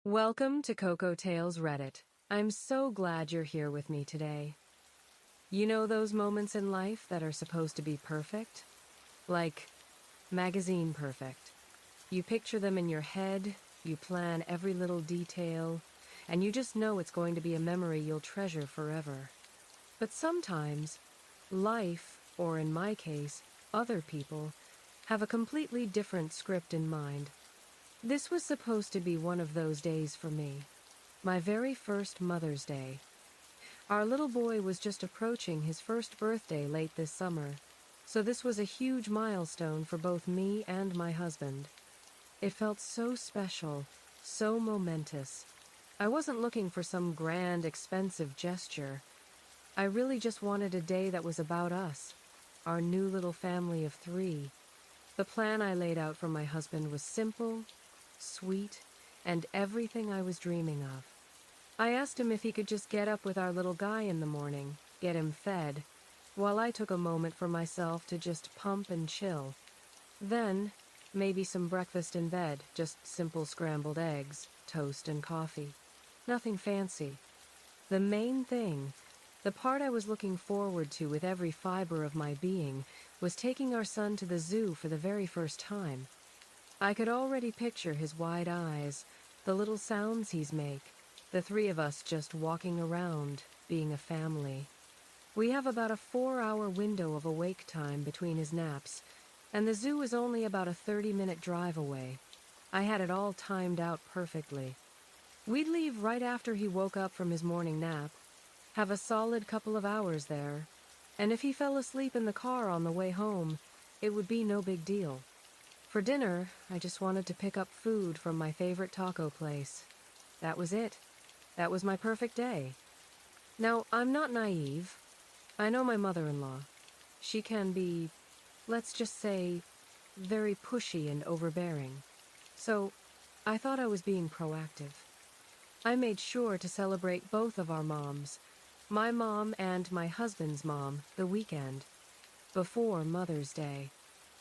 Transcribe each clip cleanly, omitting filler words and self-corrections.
Welcome to Coco Tales Reddit. I'm so glad you're here with me today. You know those moments in life that are supposed to be perfect? Like magazine perfect. You picture them in your head, you plan every little detail, and you just know it's going to be a memory you'll treasure forever. But sometimes, life, or in my case, other people, have a completely different script in mind. This was supposed to be one of those days for me. My very first Mother's Day. Our little boy was just approaching his first birthday late this summer, so this was a huge milestone for both me and my husband. It felt so special, so momentous. I wasn't looking for some grand, expensive gesture. I really just wanted a day that was about us, our new little family of 3. The plan I laid out for my husband was simple, sweet, and everything I was dreaming of. I asked him if he could just get up with our little guy in the morning, get him fed, while I took a moment for myself to just pump and chill. Then, maybe some breakfast in bed, just simple scrambled eggs, toast and coffee. Nothing fancy. The main thing, the part I was looking forward to with every fiber of my being, was taking our son to the zoo for the very first time. I could already picture his wide eyes, the little sounds he's make, the 3 of us just walking around, being a family. We have about a 4-hour window of awake time between his naps, and the zoo is only about a 30-minute drive away. I had it all timed out perfectly. We'd leave right after he woke up from his morning nap, have a solid couple of hours there, and if he fell asleep in the car on the way home, it would be no big deal. For dinner, I just wanted to pick up food from my favorite taco place. That was it. That was my perfect day. Now, I'm not naive. I know my mother-in-law. She can be, let's just say, very pushy and overbearing. So, I thought I was being proactive. I made sure to celebrate both of our moms, my mom and my husband's mom, the weekend, before Mother's Day.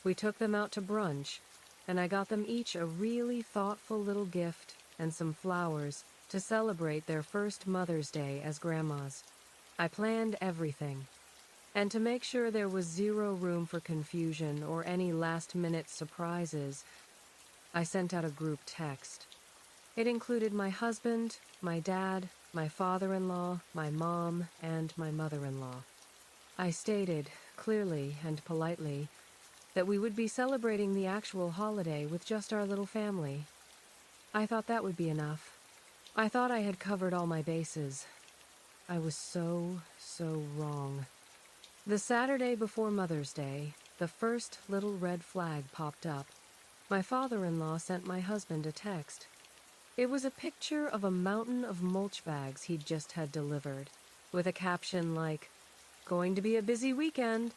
We took them out to brunch, and I got them each a really thoughtful little gift and some flowers to celebrate their first Mother's Day as grandmas. I planned everything. And to make sure there was zero room for confusion or any last-minute surprises, I sent out a group text. It included my husband, my dad, my father-in-law, my mom, and my mother-in-law. I stated, clearly and politely, that we would be celebrating the actual holiday with just our little family. I thought that would be enough. I thought I had covered all my bases. I was so wrong. The Saturday before Mother's Day, the first little red flag popped up. My father-in-law sent my husband a text. It was a picture of a mountain of mulch bags he'd just had delivered, with a caption like, "Going to be a busy weekend."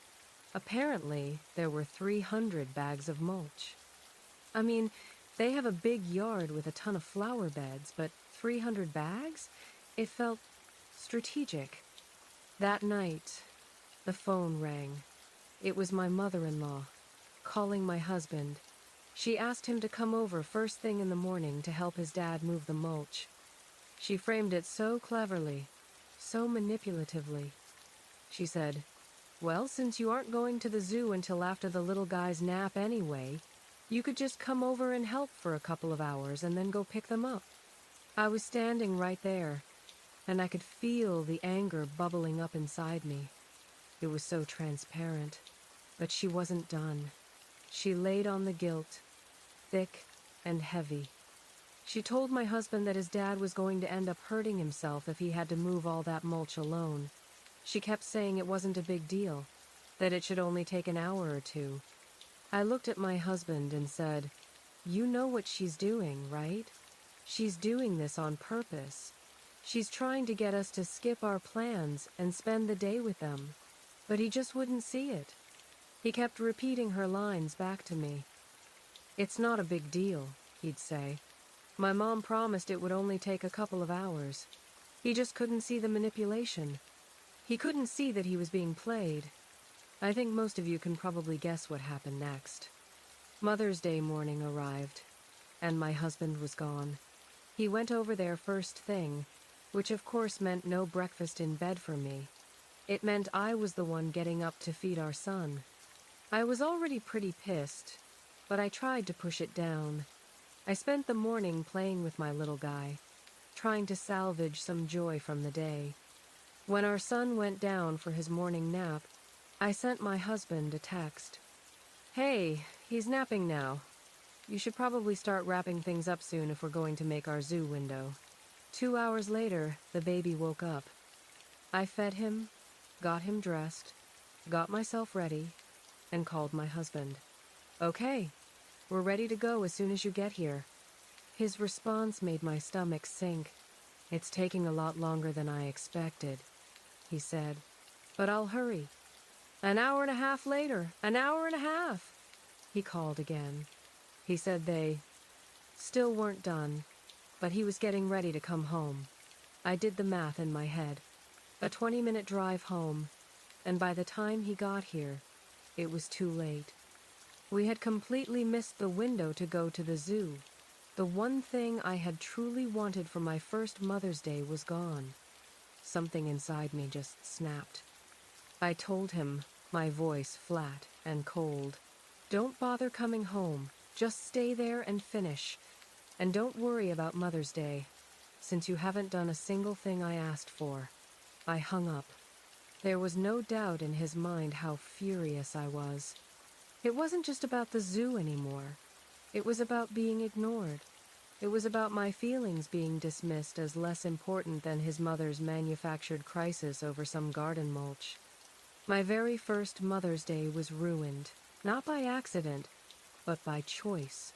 Apparently, there were 300 bags of mulch. I mean, they have a big yard with a ton of flower beds, but 300 bags? It felt strategic. That night, the phone rang. It was my mother-in-law, calling my husband. She asked him to come over first thing in the morning to help his dad move the mulch. She framed it so cleverly, so manipulatively. She said, "Well, since you aren't going to the zoo until after the little guy's nap anyway, you could just come over and help for a couple of hours and then go pick them up." I was standing right there, and I could feel the anger bubbling up inside me. It was so transparent, but she wasn't done. She laid on the guilt, thick and heavy. She told my husband that his dad was going to end up hurting himself if he had to move all that mulch alone. She kept saying it wasn't a big deal, that it should only take an hour or 2. I looked at my husband and said, "You know what she's doing, right? She's doing this on purpose. She's trying to get us to skip our plans and spend the day with them." But he just wouldn't see it. He kept repeating her lines back to me. "It's not a big deal," he'd say. "My mom promised it would only take a couple of hours." He just couldn't see the manipulation. He couldn't see that he was being played. I think most of you can probably guess what happened next. Mother's Day morning arrived, and my husband was gone. He went over there first thing, which of course meant no breakfast in bed for me. It meant I was the one getting up to feed our son. I was already pretty pissed, but I tried to push it down. I spent the morning playing with my little guy, trying to salvage some joy from the day. When our son went down for his morning nap, I sent my husband a text. "Hey, he's napping now. You should probably start wrapping things up soon if we're going to make our zoo window." 2 hours later, the baby woke up. I fed him, got him dressed, got myself ready, and called my husband. "Okay, we're ready to go as soon as you get here." His response made my stomach sink. "It's taking a lot longer than I expected," he said, "but I'll hurry." "An hour and a half later, an hour and a half," he called again. He said they still weren't done, but he was getting ready to come home. I did the math in my head. A 20-minute drive home, and by the time he got here, it was too late. We had completely missed the window to go to the zoo. The one thing I had truly wanted for my first Mother's Day was gone. Something inside me just snapped. I told him, my voice flat and cold, "Don't bother coming home. Just stay there and finish. And don't worry about Mother's Day, since you haven't done a single thing I asked for." I hung up. There was no doubt in his mind how furious I was. It wasn't just about the zoo anymore. It was about being ignored. It was about my feelings being dismissed as less important than his mother's manufactured crisis over some garden mulch. My very first Mother's Day was ruined, not by accident, but by choice.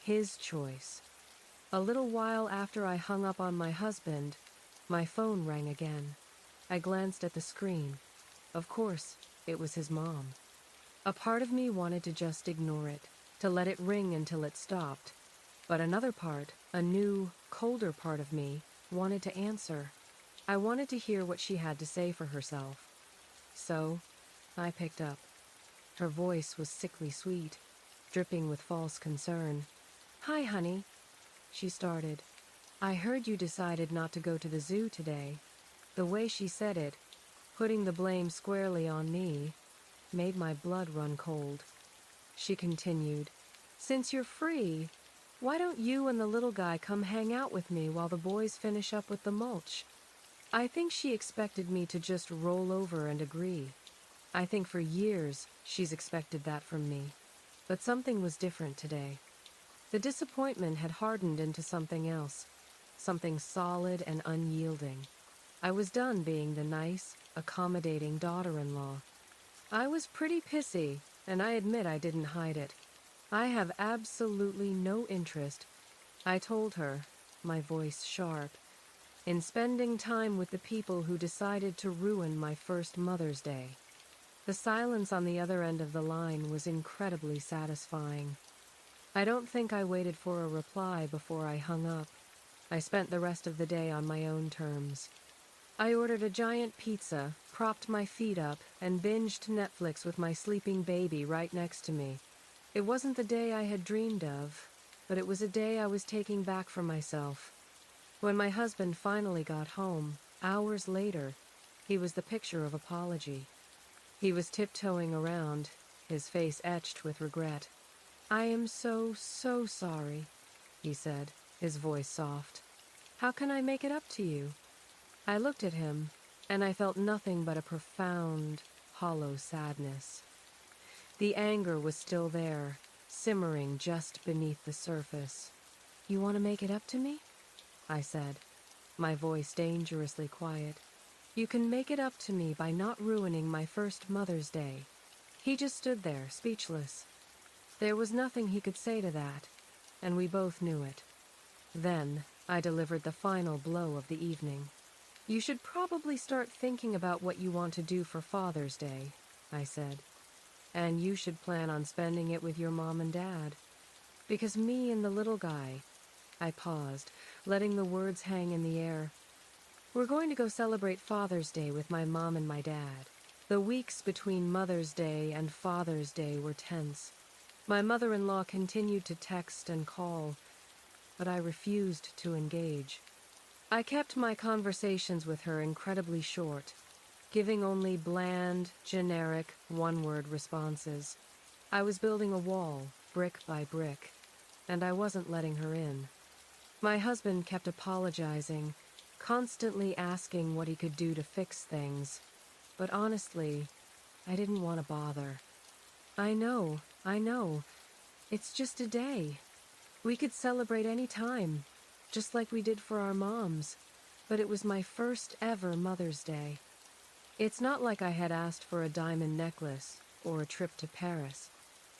His choice. A little while after I hung up on my husband, my phone rang again. I glanced at the screen. Of course, it was his mom. A part of me wanted to just ignore it, to let it ring until it stopped. But another part, a new, colder part of me, wanted to answer. I wanted to hear what she had to say for herself. So, I picked up. Her voice was sickly sweet, dripping with false concern. "Hi, honey," she started. "I heard you decided not to go to the zoo today." The way she said it, putting the blame squarely on me, made my blood run cold. She continued, "Since you're free, why don't you and the little guy come hang out with me while the boys finish up with the mulch?" I think she expected me to just roll over and agree. I think for years she's expected that from me. But something was different today. The disappointment had hardened into something else, something solid and unyielding. I was done being the nice, accommodating daughter-in-law. I was pretty pissy, and I admit I didn't hide it. "I have absolutely no interest," I told her, my voice sharp, "in spending time with the people who decided to ruin my first Mother's Day." The silence on the other end of the line was incredibly satisfying. I don't think I waited for a reply before I hung up. I spent the rest of the day on my own terms. I ordered a giant pizza, propped my feet up, and binged Netflix with my sleeping baby right next to me. It wasn't the day I had dreamed of, but it was a day I was taking back for myself. When my husband finally got home, hours later, he was the picture of apology. He was tiptoeing around, his face etched with regret. "I am so sorry," he said, his voice soft. "How can I make it up to you?" I looked at him, and I felt nothing but a profound, hollow sadness. The anger was still there, simmering just beneath the surface. "You want to make it up to me?" I said, my voice dangerously quiet. "You can make it up to me by not ruining my first Mother's Day." He just stood there, speechless. There was nothing he could say to that, and we both knew it. Then I delivered the final blow of the evening. "You should probably start thinking about what you want to do for Father's Day," I said. "And you should plan on spending it with your mom and dad. Because me and the little guy—" I paused, letting the words hang in the air. "We're going to go celebrate Father's Day with my mom and my dad." The weeks between Mother's Day and Father's Day were tense. My mother-in-law continued to text and call. but I refused to engage. I kept my conversations with her incredibly short, giving only bland, generic, one-word responses. I was building a wall, brick by brick, and I wasn't letting her in. My husband kept apologizing, constantly asking what he could do to fix things. But honestly, I didn't want to bother. I know. It's just a day. We could celebrate any time, just like we did for our moms. But it was my first ever Mother's Day. It's not like I had asked for a diamond necklace or a trip to Paris.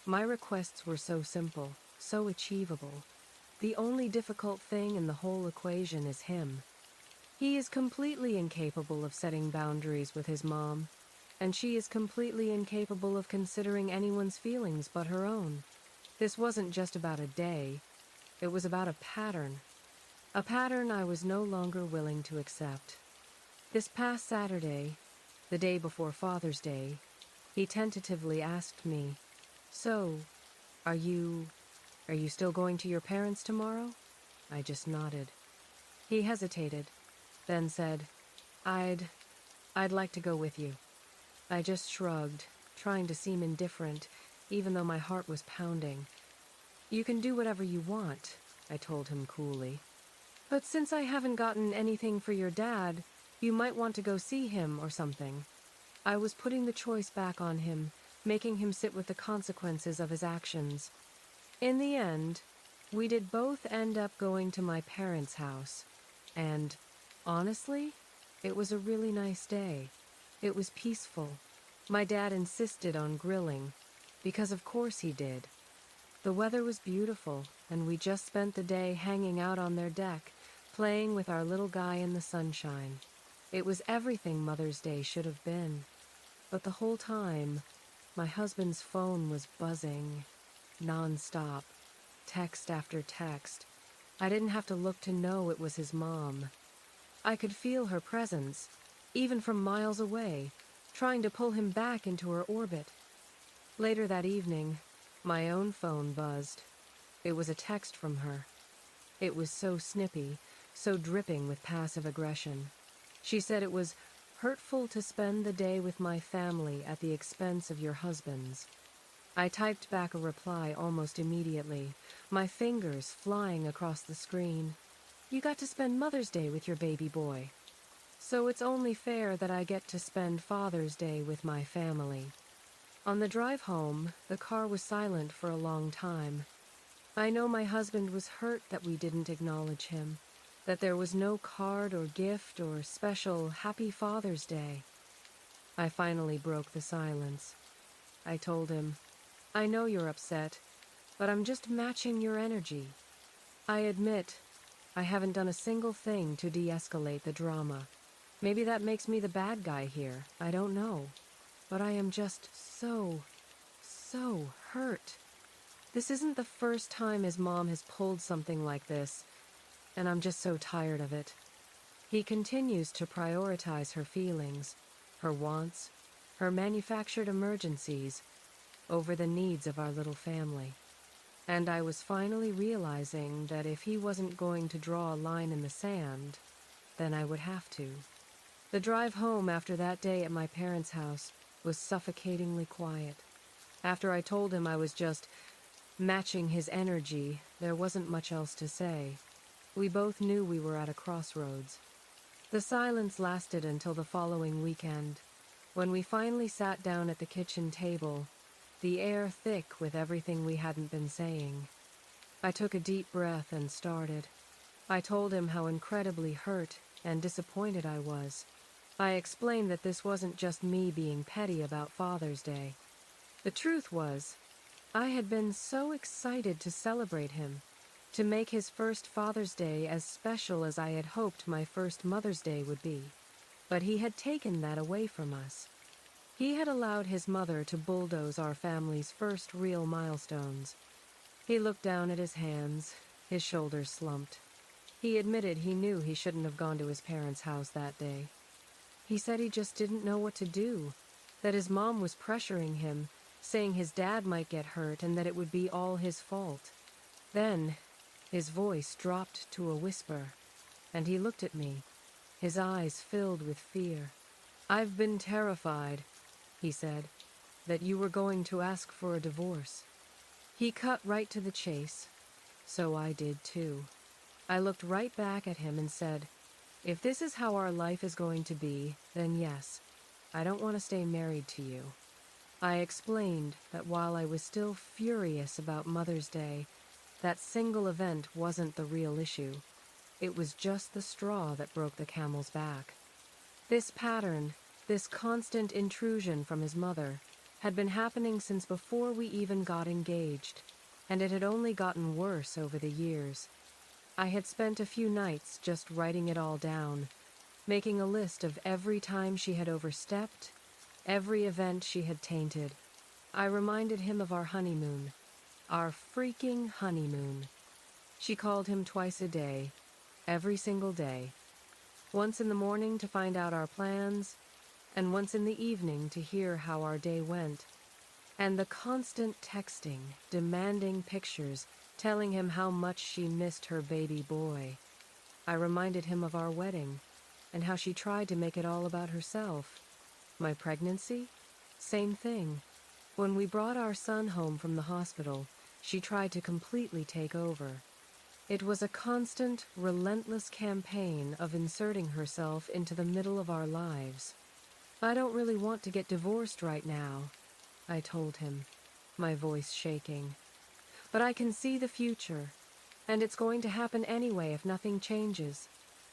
My requests were so simple, so achievable. The only difficult thing in the whole equation is him. He is completely incapable of setting boundaries with his mom, and she is completely incapable of considering anyone's feelings but her own. This wasn't just about a day, it was about a pattern. A pattern I was no longer willing to accept. This past Saturday, the day before Father's Day, he tentatively asked me, "So, are you still going to your parents tomorrow?" I just nodded. He hesitated, then said, I'd like to go with you." I just shrugged, trying to seem indifferent, even though my heart was pounding. "You can do whatever you want," I told him coolly. "But since I haven't gotten anything for your dad, you might want to go see him or something." I was putting the choice back on him, making him sit with the consequences of his actions. In the end, we did both end up going to my parents' house. And, honestly, it was a really nice day. It was peaceful. My dad insisted on grilling, because of course he did. The weather was beautiful, and we just spent the day hanging out on their deck, playing with our little guy in the sunshine. It was everything Mother's Day should have been. But the whole time, my husband's phone was buzzing, non-stop, text after text. I didn't have to look to know it was his mom. I could feel her presence, even from miles away, trying to pull him back into her orbit. Later that evening, my own phone buzzed. It was a text from her. It was so snippy, so dripping with passive aggression. She said it was hurtful to spend the day with my family at the expense of your husband's. I typed back a reply almost immediately, my fingers flying across the screen. "You got to spend Mother's Day with your baby boy. So it's only fair that I get to spend Father's Day with my family." On the drive home, the car was silent for a long time. I know my husband was hurt that we didn't acknowledge him, that there was no card or gift or special Happy Father's Day. I finally broke the silence. I told him, "I know you're upset, but I'm just matching your energy. I admit, I haven't done a single thing to de-escalate the drama. Maybe that makes me the bad guy here, I don't know. But I am just so hurt. This isn't the first time his mom has pulled something like this, and I'm just so tired of it." He continues to prioritize her feelings, her wants, her manufactured emergencies, over the needs of our little family. And I was finally realizing that if he wasn't going to draw a line in the sand, then I would have to. The drive home after that day at my parents' house was suffocatingly quiet. After I told him I was just matching his energy, there wasn't much else to say. We both knew we were at a crossroads. The silence lasted until the following weekend, when we finally sat down at the kitchen table, the air thick with everything we hadn't been saying. I took a deep breath and started. I told him how incredibly hurt and disappointed I was. I explained that this wasn't just me being petty about Father's Day. The truth was, I had been so excited to celebrate him, to make his first Father's Day as special as I had hoped my first Mother's Day would be. But he had taken that away from us. He had allowed his mother to bulldoze our family's first real milestones. He looked down at his hands, his shoulders slumped. He admitted he knew he shouldn't have gone to his parents' house that day. He said he just didn't know what to do, that his mom was pressuring him, saying his dad might get hurt and that it would be all his fault. Then, His voice dropped to a whisper, and he looked at me, his eyes filled with fear. "I've been terrified," he said, "that you were going to ask for a divorce." He cut right to the chase, so I did too. I looked right back at him and said, "If this is how our life is going to be, then yes, I don't want to stay married to you." I explained that while I was still furious about Mother's Day, that single event wasn't the real issue. It was just the straw that broke the camel's back. This pattern, this constant intrusion from his mother, had been happening since before we even got engaged, and it had only gotten worse over the years. I had spent a few nights just writing it all down, making a list of every time she had overstepped, every event she had tainted. I reminded him of our honeymoon, our freaking honeymoon. She called him twice a day, every single day. Once in the morning to find out our plans, and once in the evening to hear how our day went. And the constant texting, demanding pictures, telling him how much she missed her baby boy. I reminded him of our wedding, and how she tried to make it all about herself. My pregnancy? Same thing. When we brought our son home from the hospital, she tried to completely take over. It was a constant, relentless campaign of inserting herself into the middle of our lives. "I don't really want to get divorced right now," I told him, my voice shaking. "But I can see the future, and it's going to happen anyway if nothing changes.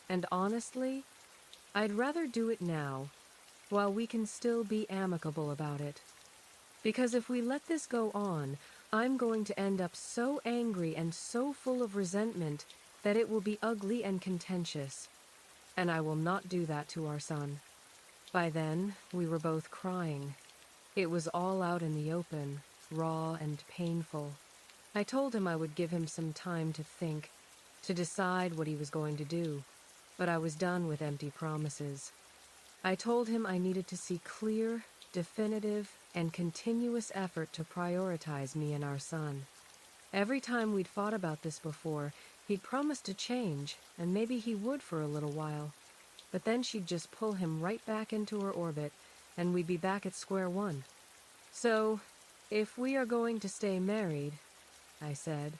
And honestly, I'd rather do it now, while we can still be amicable about it. Because if we let this go on, I'm going to end up so angry and so full of resentment that it will be ugly and contentious. And I will not do that to our son." By then, we were both crying. It was all out in the open, raw and painful. I told him I would give him some time to think, to decide what he was going to do, but I was done with empty promises. I told him I needed to see clear, definitive, and continuous effort to prioritize me and our son. Every time we'd fought about this before, he'd promised to change, and maybe he would for a little while. But then she'd just pull him right back into her orbit, and we'd be back at square one. "So, if we are going to stay married," I said,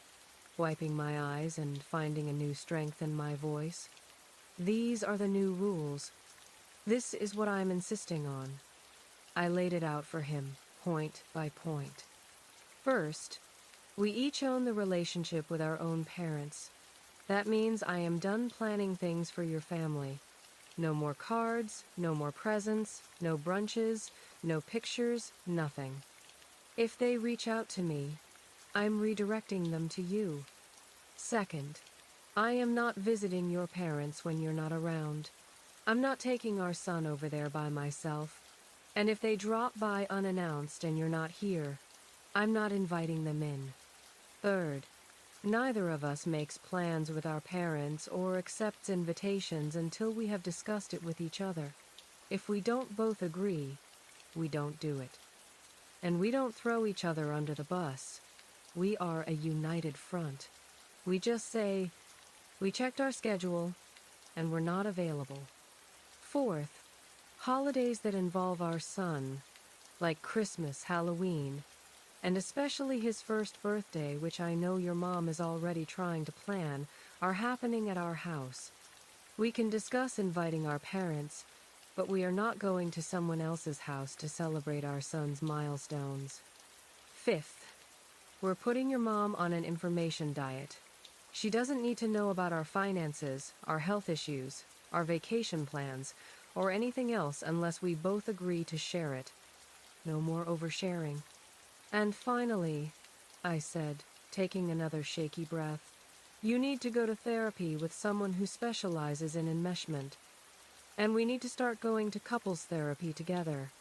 wiping my eyes and finding a new strength in my voice, "these are the new rules. This is what I'm insisting on." I laid it out for him, point by point. First, we each own the relationship with our own parents. That means I am done planning things for your family. No more cards, no more presents, no brunches, no pictures, nothing. If they reach out to me, I'm redirecting them to you. Second, I am not visiting your parents when you're not around. I'm not taking our son over there by myself. And if they drop by unannounced and you're not here, I'm not inviting them in. Third, neither of us makes plans with our parents or accepts invitations until we have discussed it with each other. If we don't both agree, we don't do it. And we don't throw each other under the bus. We are a united front. We just say, "We checked our schedule, and we're not available." Fourth, holidays that involve our son, like Christmas, Halloween, and especially his first birthday, which I know your mom is already trying to plan, are happening at our house. We can discuss inviting our parents, but we are not going to someone else's house to celebrate our son's milestones. Fifth, we're putting your mom on an information diet. She doesn't need to know about our finances, our health issues, our vacation plans, or anything else unless we both agree to share it. No more oversharing. And finally, I said, taking another shaky breath, you need to go to therapy with someone who specializes in enmeshment. And we need to start going to couples therapy together.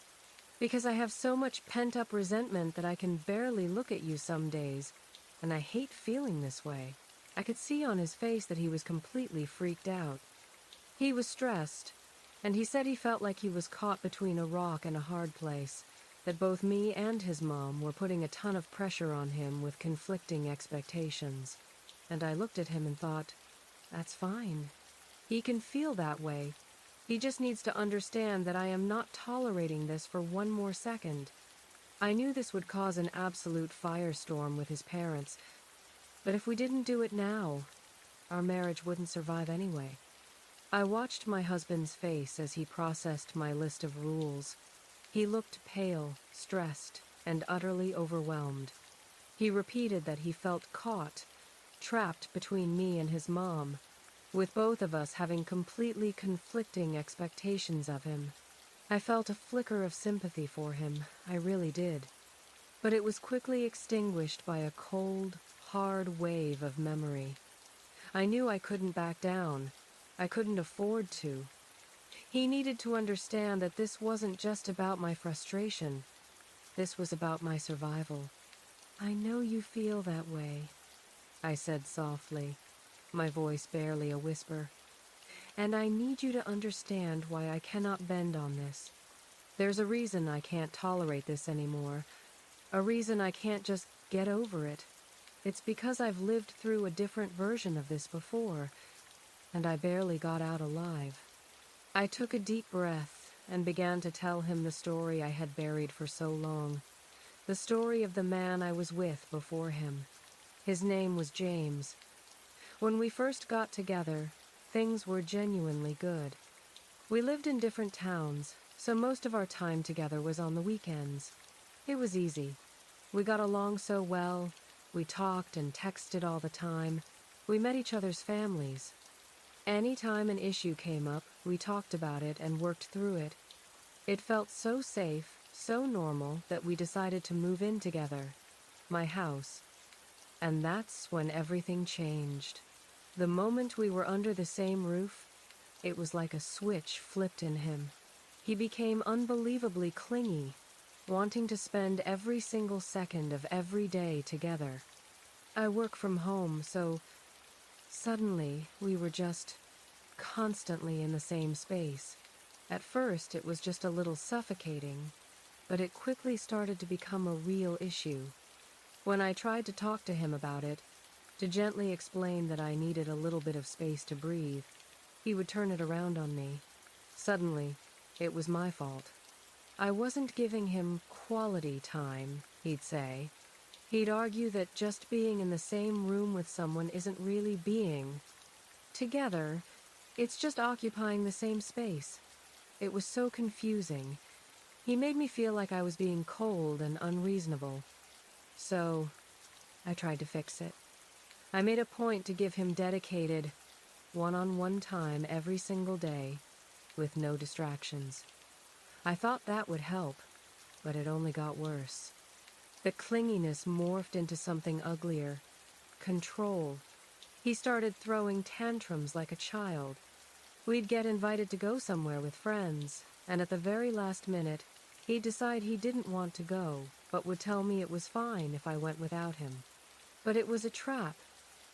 Because I have so much pent-up resentment that I can barely look at you some days, and I hate feeling this way. I could see on his face that he was completely freaked out. He was stressed, and he said he felt like he was caught between a rock and a hard place, that both me and his mom were putting a ton of pressure on him with conflicting expectations. and I looked at him and thought, that's fine. He can feel that way. He just needs to understand that I am not tolerating this for one more second. I knew this would cause an absolute firestorm with his parents, but if we didn't do it now, our marriage wouldn't survive anyway. I watched my husband's face as he processed my list of rules. He looked pale, stressed, and utterly overwhelmed. He repeated that he felt caught, trapped between me and his mom, with both of us having completely conflicting expectations of him. I felt a flicker of sympathy for him, I really did. But it was quickly extinguished by a cold, hard wave of memory. I knew I couldn't back down. I couldn't afford to. He needed to understand that this wasn't just about my frustration. This was about my survival. I know you feel that way, I said softly, my voice barely a whisper. And I need you to understand why I cannot bend on this. There's a reason I can't tolerate this anymore. A reason I can't just get over it. It's because I've lived through a different version of this before, and I barely got out alive. I took a deep breath and began to tell him the story I had buried for so long. The story of the man I was with before him. His name was James. When we first got together, things were genuinely good. We lived in different towns, so most of our time together was on the weekends. It was easy. We got along so well. We talked and texted all the time. We met each other's families. Anytime an issue came up, we talked about it and worked through it. It felt so safe, so normal, that we decided to move in together. My house. And that's when everything changed. The moment we were under the same roof, it was like a switch flipped in him. He became unbelievably clingy, wanting to spend every single second of every day together. I work from home, so suddenly we were just constantly in the same space. At first, it was just a little suffocating, but it quickly started to become a real issue. When I tried to talk to him about it, to gently explain that I needed a little bit of space to breathe, he would turn it around on me. Suddenly, it was my fault. I wasn't giving him quality time, he'd say. He'd argue that just being in the same room with someone isn't really being together. It's just occupying the same space. It was so confusing. He made me feel like I was being cold and unreasonable. So, I tried to fix it. I made a point to give him dedicated, one-on-one time every single day, with no distractions. I thought that would help, but it only got worse. The clinginess morphed into something uglier. Control. He started throwing tantrums like a child. We'd get invited to go somewhere with friends, and at the very last minute, he'd decide he didn't want to go, but would tell me it was fine if I went without him. But it was a trap.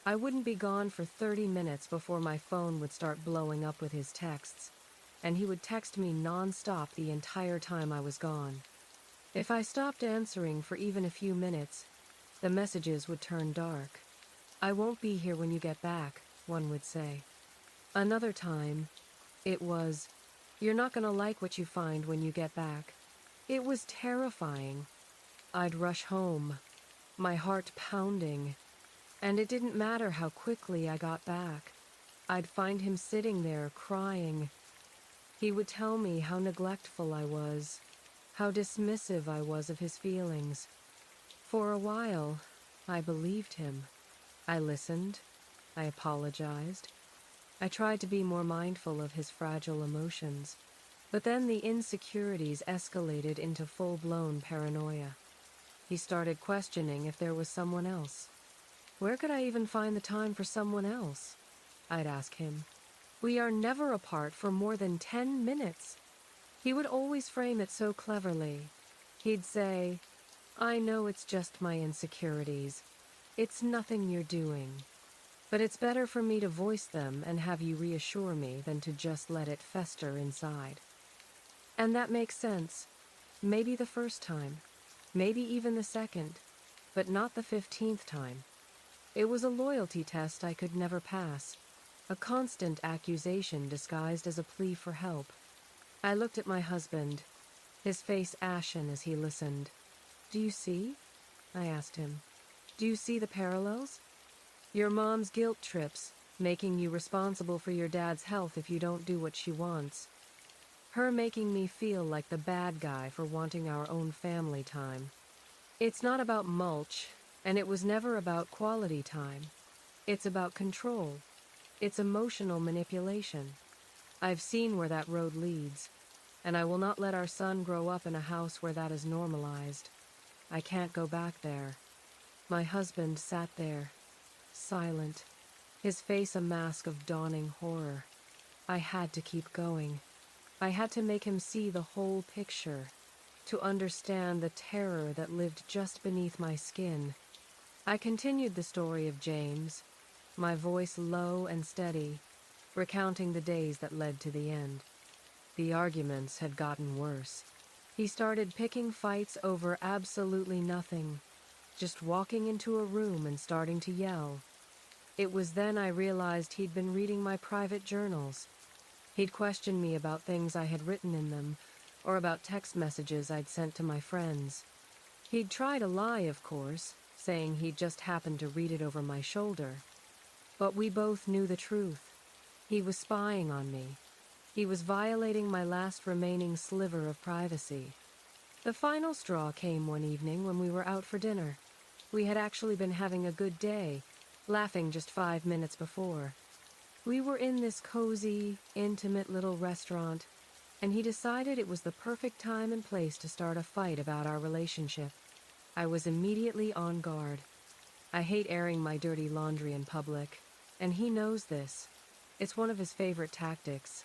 I wouldn't be gone for 30 minutes before my phone would start blowing up with his texts, and he would text me non-stop the entire time I was gone. If I stopped answering for even a few minutes, the messages would turn dark. "I won't be here when you get back," one would say. Another time, it was, "You're not going to like what you find when you get back." It was terrifying. I'd rush home, my heart pounding, and it didn't matter how quickly I got back. I'd find him sitting there crying. He would tell me how neglectful I was, how dismissive I was of his feelings. For a while, I believed him. I listened. I apologized. I tried to be more mindful of his fragile emotions. But then the insecurities escalated into full-blown paranoia. He started questioning if there was someone else. Where could I even find the time for someone else? I'd ask him. We are never apart for more than 10 minutes. He would always frame it so cleverly. He'd say, "I know it's just my insecurities. It's nothing you're doing. But it's better for me to voice them and have you reassure me than to just let it fester inside." And that makes sense. Maybe the first time. Maybe even the second. But not the 15th time. It was a loyalty test I could never pass, a constant accusation disguised as a plea for help. I looked at my husband, his face ashen as he listened. "Do you see?" I asked him. "Do you see the parallels? Your mom's guilt trips, making you responsible for your dad's health if you don't do what she wants. Her making me feel like the bad guy for wanting our own family time. It's not about mulch, and it was never about quality time. It's about control. It's emotional manipulation. I've seen where that road leads, and I will not let our son grow up in a house where that is normalized. I can't go back there." My husband sat there, silent, his face a mask of dawning horror. I had to keep going. I had to make him see the whole picture, to understand the terror that lived just beneath my skin. I continued the story of James, my voice low and steady, recounting the days that led to the end. The arguments had gotten worse. He started picking fights over absolutely nothing, just walking into a room and starting to yell. It was then I realized he'd been reading my private journals. He'd questioned me about things I had written in them, or about text messages I'd sent to my friends. He'd tried a lie, of course, saying he'd just happened to read it over my shoulder. But we both knew the truth. He was spying on me. He was violating my last remaining sliver of privacy. The final straw came one evening when we were out for dinner. We had actually been having a good day, laughing just 5 minutes before. We were in this cozy, intimate little restaurant, and he decided it was the perfect time and place to start a fight about our relationship. I was immediately on guard. I hate airing my dirty laundry in public, and he knows this. It's one of his favorite tactics.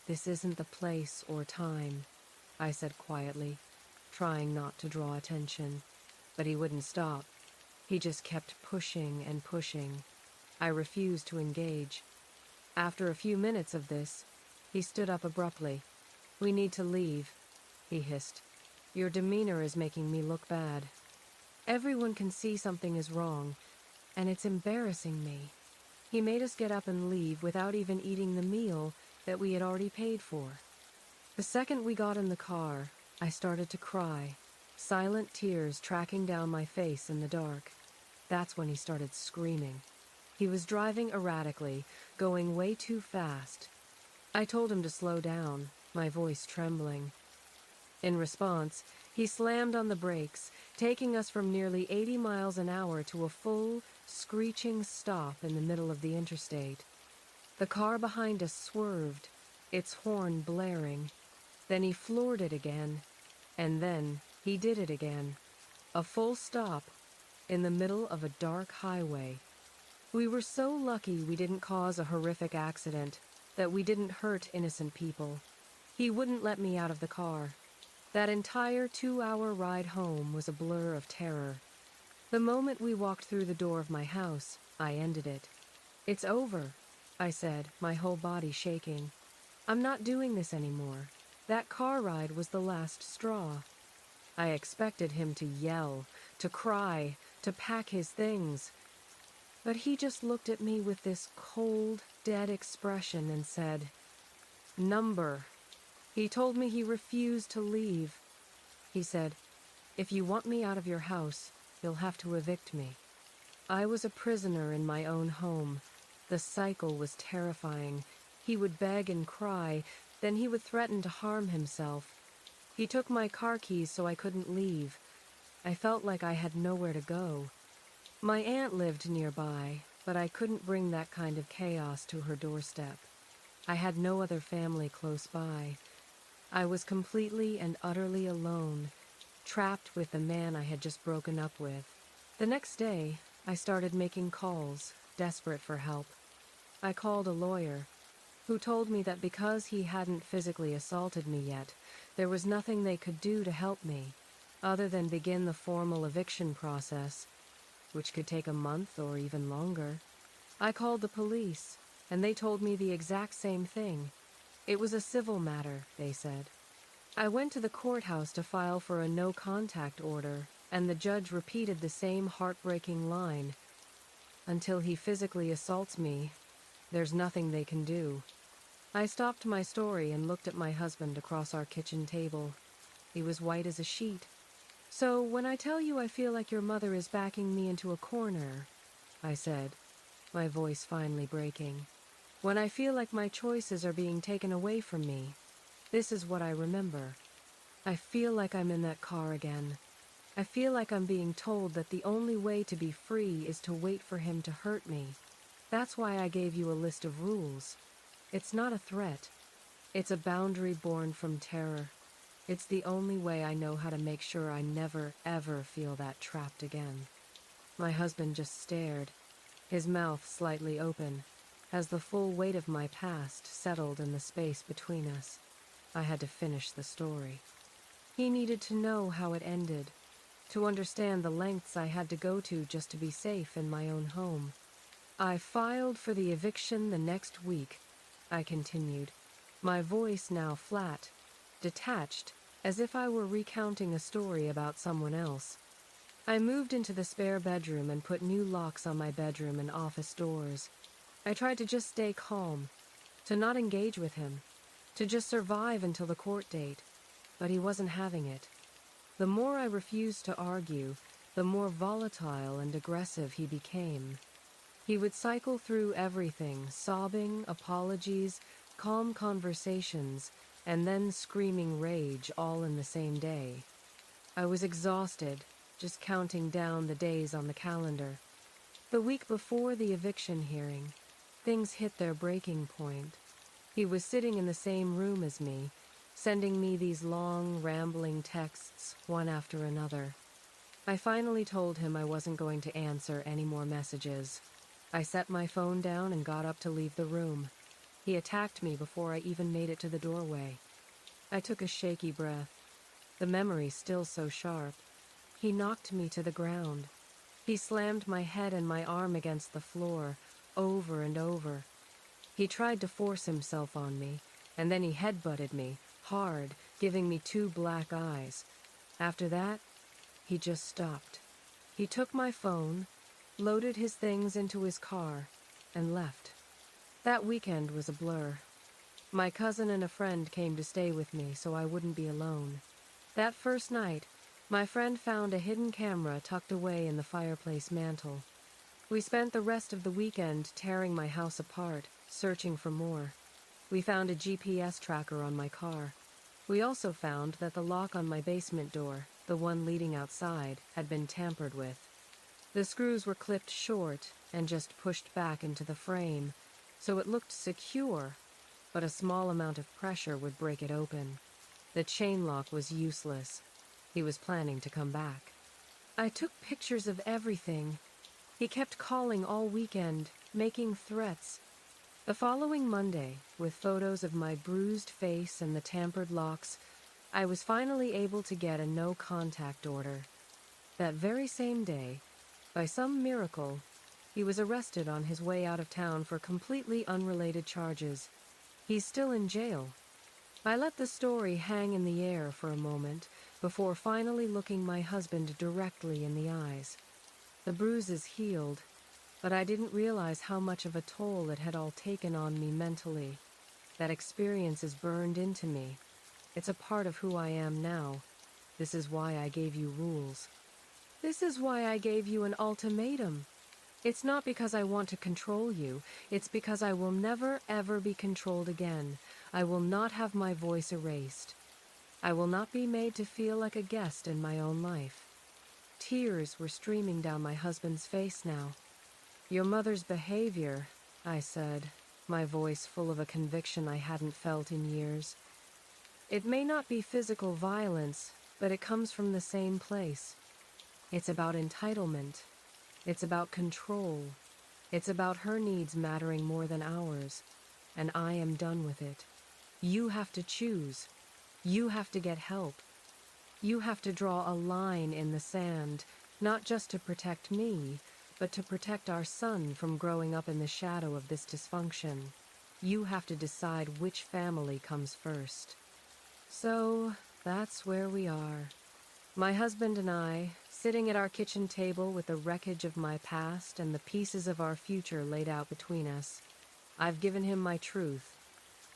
"This isn't the place or time," I said quietly, trying not to draw attention. But he wouldn't stop. He just kept pushing and pushing. I refused to engage. After a few minutes of this, he stood up abruptly. "We need to leave," he hissed. "Your demeanor is making me look bad. Everyone can see something is wrong, and it's embarrassing me." He made us get up and leave without even eating the meal that we had already paid for. The second we got in the car, I started to cry, silent tears tracking down my face in the dark. That's when he started screaming. He was driving erratically, going way too fast. I told him to slow down, my voice trembling. In response, he slammed on the brakes, taking us from nearly 80 miles an hour to a full, screeching stop in the middle of the interstate. The car behind us swerved, its horn blaring. Then he floored it again, and then he did it again. A full stop in the middle of a dark highway. We were so lucky we didn't cause a horrific accident, that we didn't hurt innocent people. He wouldn't let me out of the car. That entire 2-hour ride home was a blur of terror. The moment we walked through the door of my house, I ended it. "It's over," I said, my whole body shaking. "I'm not doing this anymore. That car ride was the last straw." I expected him to yell, to cry, to pack his things. But he just looked at me with this cold, dead expression and said, "Number." He told me he refused to leave. He said, "If you want me out of your house, you'll have to evict me." I was a prisoner in my own home. The cycle was terrifying. He would beg and cry, then he would threaten to harm himself. He took my car keys so I couldn't leave. I felt like I had nowhere to go. My aunt lived nearby, but I couldn't bring that kind of chaos to her doorstep. I had no other family close by. I was completely and utterly alone, trapped with the man I had just broken up with. The next day, I started making calls, desperate for help. I called a lawyer, who told me that because he hadn't physically assaulted me yet, there was nothing they could do to help me, other than begin the formal eviction process, which could take a month or even longer. I called the police, and they told me the exact same thing. It was a civil matter, they said. I went to the courthouse to file for a no-contact order, and the judge repeated the same heartbreaking line. Until he physically assaults me, there's nothing they can do. I stopped my story and looked at my husband across our kitchen table. He was white as a sheet. "So when I tell you I feel like your mother is backing me into a corner," I said, my voice finally breaking. "When I feel like my choices are being taken away from me, this is what I remember. I feel like I'm in that car again. I feel like I'm being told that the only way to be free is to wait for him to hurt me. That's why I gave you a list of rules. It's not a threat. It's a boundary born from terror. It's the only way I know how to make sure I never, ever feel that trapped again." My husband just stared, his mouth slightly open, as the full weight of my past settled in the space between us. I had to finish the story. He needed to know how it ended, to understand the lengths I had to go to just to be safe in my own home. "I filed for the eviction the next week," I continued, my voice now flat, detached, as if I were recounting a story about someone else. "I moved into the spare bedroom and put new locks on my bedroom and office doors. I tried to just stay calm, to not engage with him, to just survive until the court date, but he wasn't having it. The more I refused to argue, the more volatile and aggressive he became. He would cycle through everything, sobbing, apologies, calm conversations, and then screaming rage all in the same day. I was exhausted, just counting down the days on the calendar. The week before the eviction hearing, things hit their breaking point. He was sitting in the same room as me, sending me these long, rambling texts, one after another. I finally told him I wasn't going to answer any more messages. I set my phone down and got up to leave the room. He attacked me before I even made it to the doorway. I took a shaky breath, the memory still so sharp. He knocked me to the ground. He slammed my head and my arm against the floor, over and over. He tried to force himself on me, and then he headbutted me, hard, giving me 2 black eyes. After that, he just stopped. He took my phone, loaded his things into his car, and left. That weekend was a blur. My cousin and a friend came to stay with me so I wouldn't be alone. That first night, my friend found a hidden camera tucked away in the fireplace mantel. We spent the rest of the weekend tearing my house apart, searching for more. We found a GPS tracker on my car. We also found that the lock on my basement door, the one leading outside, had been tampered with. The screws were clipped short and just pushed back into the frame, so it looked secure, but a small amount of pressure would break it open. The chain lock was useless. He was planning to come back. I took pictures of everything. He kept calling all weekend, making threats. The following Monday, with photos of my bruised face and the tampered locks, I was finally able to get a no-contact order. That very same day, by some miracle, he was arrested on his way out of town for completely unrelated charges. He's still in jail. I let the story hang in the air for a moment before finally looking my husband directly in the eyes. The bruises healed, but I didn't realize how much of a toll it had all taken on me mentally. That experience is burned into me. It's a part of who I am now. This is why I gave you rules. This is why I gave you an ultimatum. It's not because I want to control you. It's because I will never, ever be controlled again. I will not have my voice erased. I will not be made to feel like a guest in my own life. Tears were streaming down my husband's face now. "Your mother's behavior," I said, my voice full of a conviction I hadn't felt in years. "It may not be physical violence, but it comes from the same place. It's about entitlement. It's about control. It's about her needs mattering more than ours. And I am done with it. You have to choose. You have to get help. You have to draw a line in the sand, not just to protect me, but to protect our son from growing up in the shadow of this dysfunction. You have to decide which family comes first." So, that's where we are. My husband and I, sitting at our kitchen table with the wreckage of my past and the pieces of our future laid out between us. I've given him my truth,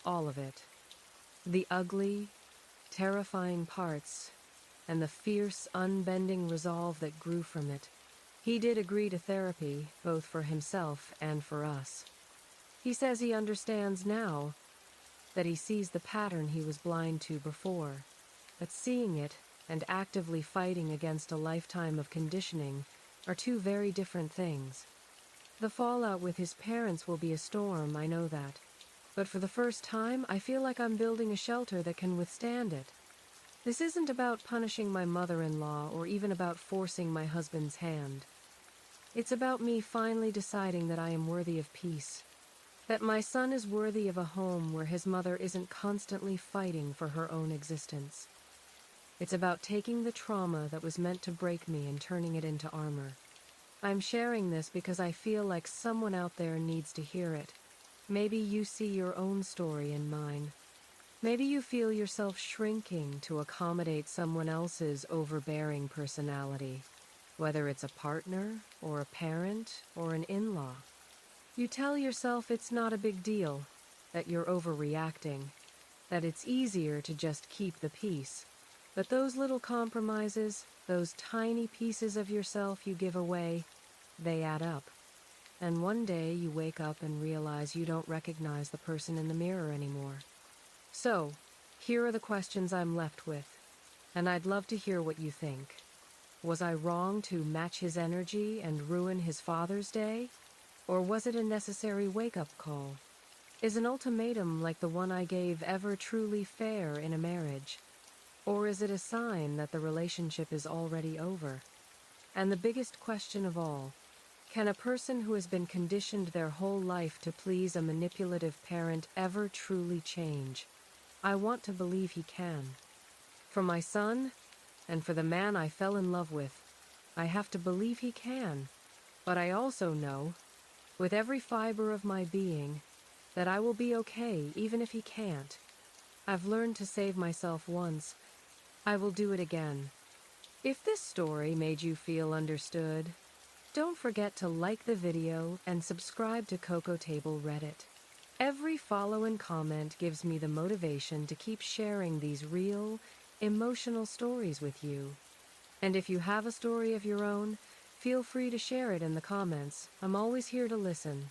all of it. The ugly, terrifying parts, and the fierce, unbending resolve that grew from it. He did agree to therapy, both for himself and for us. He says he understands now, that he sees the pattern he was blind to before. But seeing it and actively fighting against a lifetime of conditioning are two very different things. The fallout with his parents will be a storm, I know that. But for the first time, I feel like I'm building a shelter that can withstand it. This isn't about punishing my mother-in-law or even about forcing my husband's hand. It's about me finally deciding that I am worthy of peace. That my son is worthy of a home where his mother isn't constantly fighting for her own existence. It's about taking the trauma that was meant to break me and turning it into armor. I'm sharing this because I feel like someone out there needs to hear it. Maybe you see your own story in mine. Maybe you feel yourself shrinking to accommodate someone else's overbearing personality, whether it's a partner, or a parent, or an in-law. You tell yourself it's not a big deal, that you're overreacting, that it's easier to just keep the peace. But those little compromises, those tiny pieces of yourself you give away, they add up. And one day you wake up and realize you don't recognize the person in the mirror anymore. So, here are the questions I'm left with, and I'd love to hear what you think. Was I wrong to match his energy and ruin his Father's Day? Or was it a necessary wake-up call? Is an ultimatum like the one I gave ever truly fair in a marriage? Or is it a sign that the relationship is already over? And the biggest question of all, can a person who has been conditioned their whole life to please a manipulative parent ever truly change? I want to believe he can. For my son, and for the man I fell in love with, I have to believe he can. But I also know, with every fiber of my being, that I will be okay even if he can't. I've learned to save myself once. I will do it again. If this story made you feel understood, don't forget to like the video and subscribe to Cocoa Table Reddit. Every follow and comment gives me the motivation to keep sharing these real, emotional stories with you. And if you have a story of your own, feel free to share it in the comments. I'm always here to listen.